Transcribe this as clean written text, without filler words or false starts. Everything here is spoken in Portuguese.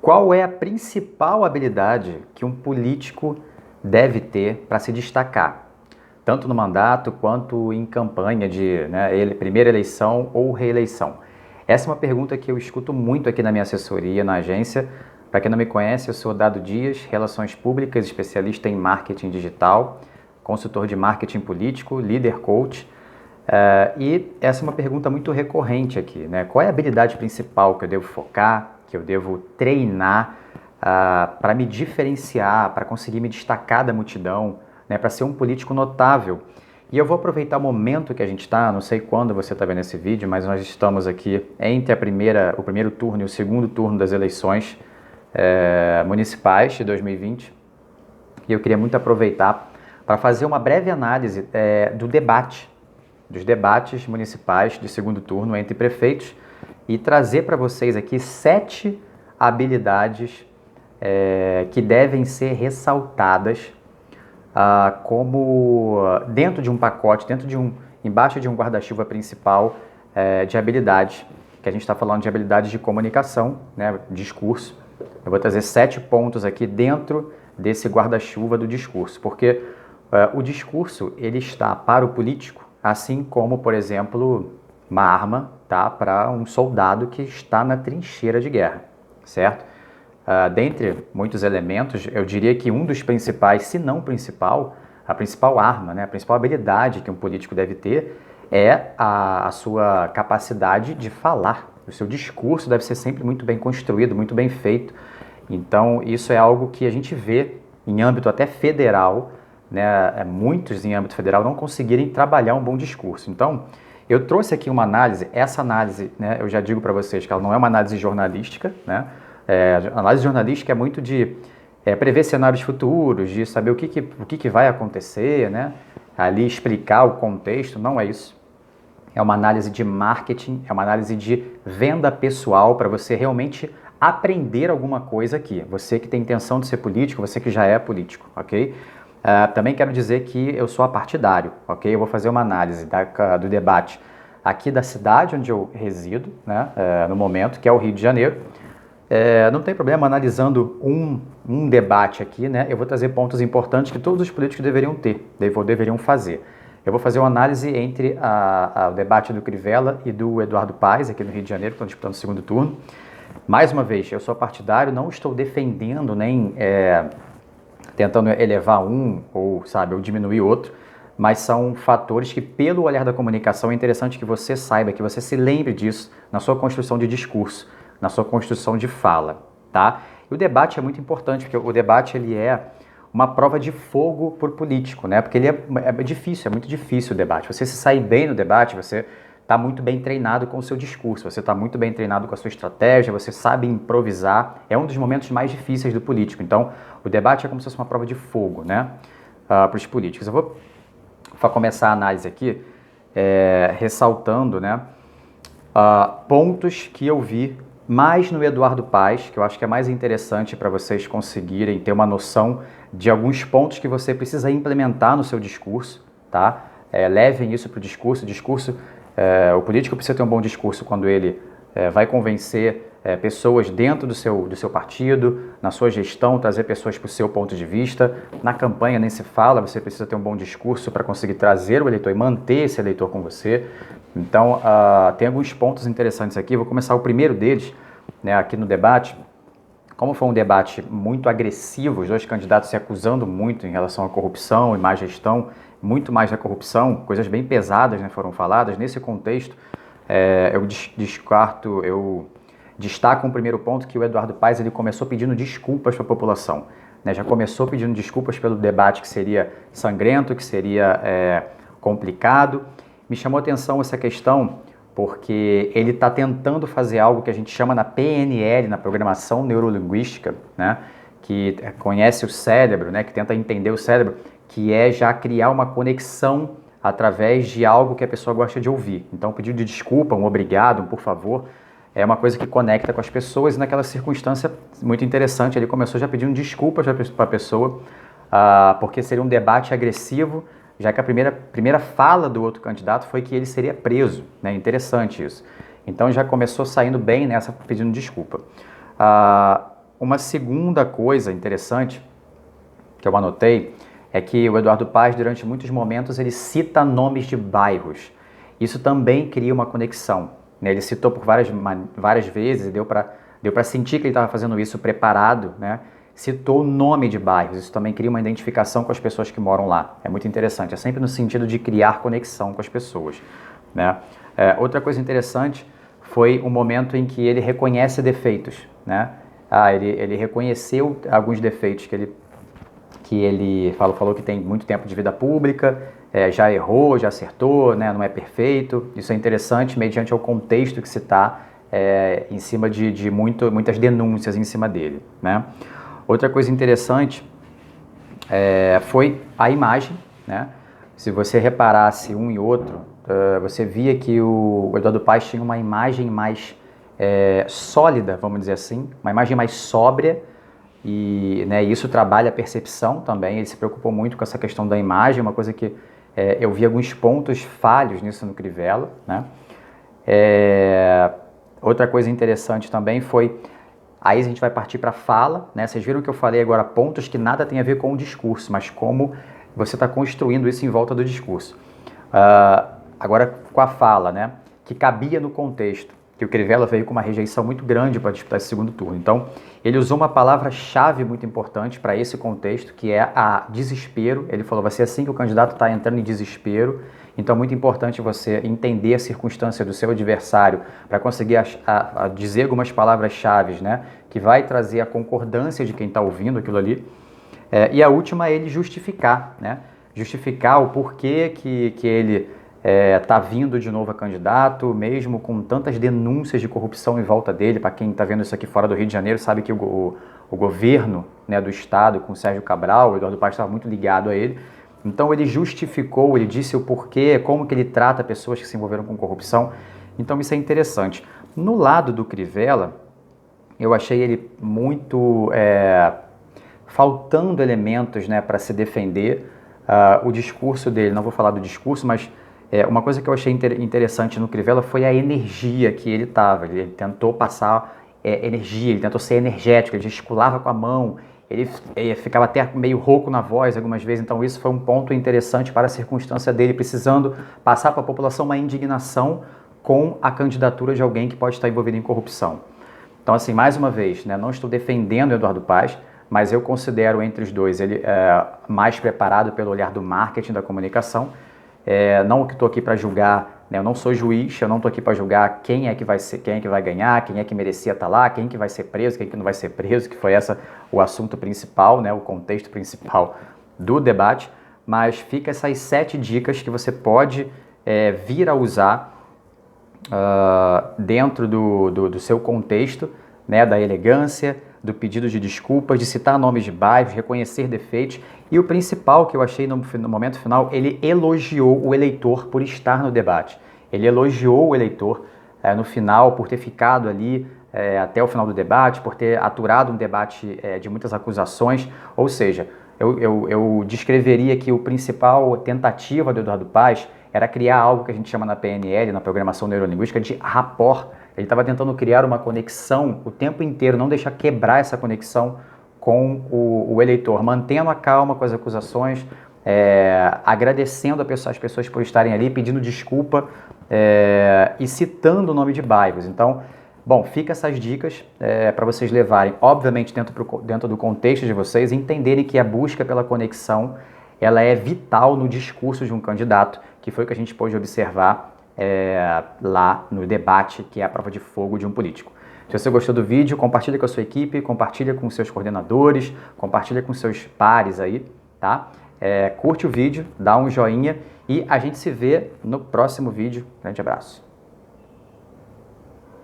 Qual é a principal habilidade que um político deve ter para se destacar, tanto no mandato quanto em campanha de primeira eleição ou reeleição? Essa é uma pergunta que eu escuto muito aqui na minha assessoria, na agência. Para quem não me conhece, eu sou Dado Dias, Relações Públicas, especialista em marketing digital, consultor de marketing político, líder coach. E essa é uma pergunta muito recorrente aqui, né? Qual é a habilidade principal que eu devo focar, que eu devo treinar para me diferenciar, para conseguir me destacar da multidão, né? Para ser um político notável? E eu vou aproveitar o momento que a gente está, não sei quando você está vendo esse vídeo, mas nós estamos aqui entre o primeiro turno e o segundo turno das eleições municipais de 2020. E eu queria muito aproveitar para fazer uma breve análise dos debates municipais de segundo turno entre prefeitos e trazer para vocês aqui 7 habilidades que devem ser ressaltadas como dentro de um pacote, embaixo de um guarda-chuva principal de habilidades, que a gente está falando de habilidades de comunicação, né, discurso. Eu vou trazer 7 pontos aqui dentro desse guarda-chuva do discurso, porque o discurso ele está para o político, assim como, por exemplo, uma arma tá, para um soldado que está na trincheira de guerra, certo? Dentre muitos elementos, eu diria que um dos principais, se não principal, a principal arma, né, a principal habilidade que um político deve ter é a sua capacidade de falar. O seu discurso deve ser sempre muito bem construído, muito bem feito. Então, isso é algo que a gente vê em âmbito até federal, né, muitos em âmbito federal não conseguirem trabalhar um bom discurso. Então, eu trouxe aqui uma análise, essa análise, né, eu já digo para vocês que ela não é uma análise jornalística, né, a análise jornalística é muito de prever cenários futuros, de saber o que vai acontecer, né, ali explicar o contexto, não é isso. É uma análise de marketing, é uma análise de venda pessoal para você realmente aprender alguma coisa aqui. Você que tem intenção de ser político, você que já é político, ok? Também quero dizer que eu sou apartidário, ok? Eu vou fazer uma análise do debate aqui da cidade onde eu resido, né, no momento, que é o Rio de Janeiro. Não tem problema analisando um debate aqui, né? Eu vou trazer pontos importantes que todos os políticos deveriam ter, deveriam fazer. Eu vou fazer uma análise entre o debate do Crivella e do Eduardo Paes, aqui no Rio de Janeiro, que estão disputando o segundo turno. Mais uma vez, eu sou partidário, não estou defendendo nem tentando elevar um ou diminuir outro, mas são fatores que, pelo olhar da comunicação, é interessante que você saiba, que você se lembre disso na sua construção de discurso, na sua construção de fala, tá? E o debate é muito importante, porque o debate ele é uma prova de fogo por político, né? Porque ele é muito difícil o debate. Você se sair bem no debate, você está muito bem treinado com o seu discurso, você está muito bem treinado com a sua estratégia, você sabe improvisar. É um dos momentos mais difíceis do político. Então, o debate é como se fosse uma prova de fogo, né? Para os políticos. Eu vou começar a análise aqui ressaltando, né, pontos que eu vi mais no Eduardo Paes, que eu acho que é mais interessante para vocês conseguirem ter uma noção de alguns pontos que você precisa implementar no seu discurso, tá? Levem isso para o discurso. O político precisa ter um bom discurso quando ele vai convencer pessoas dentro do seu partido, na sua gestão, trazer pessoas para o seu ponto de vista. Na campanha nem se fala, você precisa ter um bom discurso para conseguir trazer o eleitor e manter esse eleitor com você. Então, tem alguns pontos interessantes aqui. Vou começar o primeiro deles, né, aqui no debate. Como foi um debate muito agressivo, os dois candidatos se acusando muito em relação à corrupção e má gestão, muito mais da corrupção, coisas bem pesadas, né, foram faladas. Nesse contexto, eu destaco um primeiro ponto, que o Eduardo Paes ele começou pedindo desculpas para a população, né, já começou pedindo desculpas pelo debate que seria sangrento, que seria complicado. Me chamou a atenção essa questão porque ele está tentando fazer algo que a gente chama na PNL, na Programação Neurolinguística, né, que conhece o cérebro, né, que tenta entender o cérebro, que é já criar uma conexão através de algo que a pessoa gosta de ouvir. Então, pedido de desculpa, um obrigado, um por favor, é uma coisa que conecta com as pessoas, e naquela circunstância muito interessante, ele começou já pedindo desculpas para a pessoa, porque seria um debate agressivo, já que a primeira fala do outro candidato foi que ele seria preso, né? Interessante isso. Então já começou saindo bem nessa, pedindo desculpa. Uma segunda coisa interessante que eu anotei é que o Eduardo Paes, durante muitos momentos, ele cita nomes de bairros. Isso também cria uma conexão, né? Ele citou por várias vezes e deu para sentir que ele estava fazendo isso preparado, né? Citou o nome de bairros, isso também cria uma identificação com as pessoas que moram lá. É muito interessante, é sempre no sentido de criar conexão com as pessoas, né? Outra coisa interessante foi o momento em que ele reconhece defeitos, né? Ele reconheceu alguns defeitos que ele falou que tem muito tempo de vida pública, já errou, já acertou, né? Não é perfeito. Isso é interessante mediante o contexto que se está em cima de muitas denúncias em cima dele, né? Outra coisa interessante foi a imagem, né? Se você reparasse um e outro, você via que o Eduardo Paes tinha uma imagem mais sólida, vamos dizer assim, uma imagem mais sóbria, e né, isso trabalha a percepção também. Ele se preocupou muito com essa questão da imagem, uma coisa que eu vi alguns pontos falhos nisso no Crivella, né? Outra coisa interessante também foi, aí a gente vai partir para a fala, né? Vocês viram que eu falei agora pontos que nada tem a ver com o discurso, mas como você está construindo isso em volta do discurso. Agora com a fala, né? Que cabia no contexto, que o Crivella veio com uma rejeição muito grande para disputar esse segundo turno. Então, ele usou uma palavra-chave muito importante para esse contexto, que é a desespero. Ele falou, vai ser assim que o candidato está entrando em desespero. Então, é muito importante você entender a circunstância do seu adversário para conseguir dizer algumas palavras-chave, né? Que vai trazer a concordância de quem está ouvindo aquilo ali. E a última é ele justificar, né? Justificar o porquê que ele está vindo de novo a candidato, mesmo com tantas denúncias de corrupção em volta dele. Para quem está vendo isso aqui fora do Rio de Janeiro, sabe que o governo, né, do estado, com o Sérgio Cabral, o Eduardo Paes estava muito ligado a ele. Então ele justificou, ele disse o porquê, como que ele trata pessoas que se envolveram com corrupção. Então isso é interessante. No lado do Crivella, eu achei ele muito faltando elementos, né, para se defender. O discurso dele, não vou falar do discurso, mas uma coisa que eu achei interessante no Crivella foi a energia que ele estava. Ele tentou passar energia, ele tentou ser energético, ele gesticulava com a mão, ele ficava até meio rouco na voz algumas vezes. Então isso foi um ponto interessante para a circunstância dele, precisando passar para a população uma indignação com a candidatura de alguém que pode estar envolvido em corrupção. Então, assim, mais uma vez, né, não estou defendendo o Eduardo Paes, mas eu considero entre os dois ele mais preparado pelo olhar do marketing, da comunicação. Não que estou aqui para julgar, né, eu não sou juiz, eu não estou aqui para julgar quem é que vai ganhar, quem é que merecia estar lá, quem que vai ser preso, quem que não vai ser preso, que foi o assunto principal, né, o contexto principal do debate. Mas fica essas 7 dicas que você pode vir a usar dentro do seu contexto, né, da elegância, do pedido de desculpas, de citar nomes de bairros, reconhecer defeitos. E o principal que eu achei no momento final, ele elogiou o eleitor por estar no debate. Ele elogiou o eleitor no final por ter ficado ali até o final do debate, por ter aturado um debate de muitas acusações. Ou seja, eu descreveria que o principal tentativa do Eduardo Paes era criar algo que a gente chama na PNL, na programação neurolinguística, de rapport. Ele estava tentando criar uma conexão o tempo inteiro, não deixar quebrar essa conexão com o eleitor, mantendo a calma com as acusações, agradecendo as pessoas por estarem ali, pedindo desculpa e citando o nome de bairros. Então, bom, fica essas dicas para vocês levarem, obviamente dentro do contexto de vocês, entenderem que a busca pela conexão ela é vital no discurso de um candidato, que foi o que a gente pôde observar lá no debate, que é a prova de fogo de um político. Se você gostou do vídeo, compartilha com a sua equipe, compartilha com seus coordenadores, compartilha com seus pares aí, tá? Curte o vídeo, dá um joinha e a gente se vê no próximo vídeo. Grande abraço.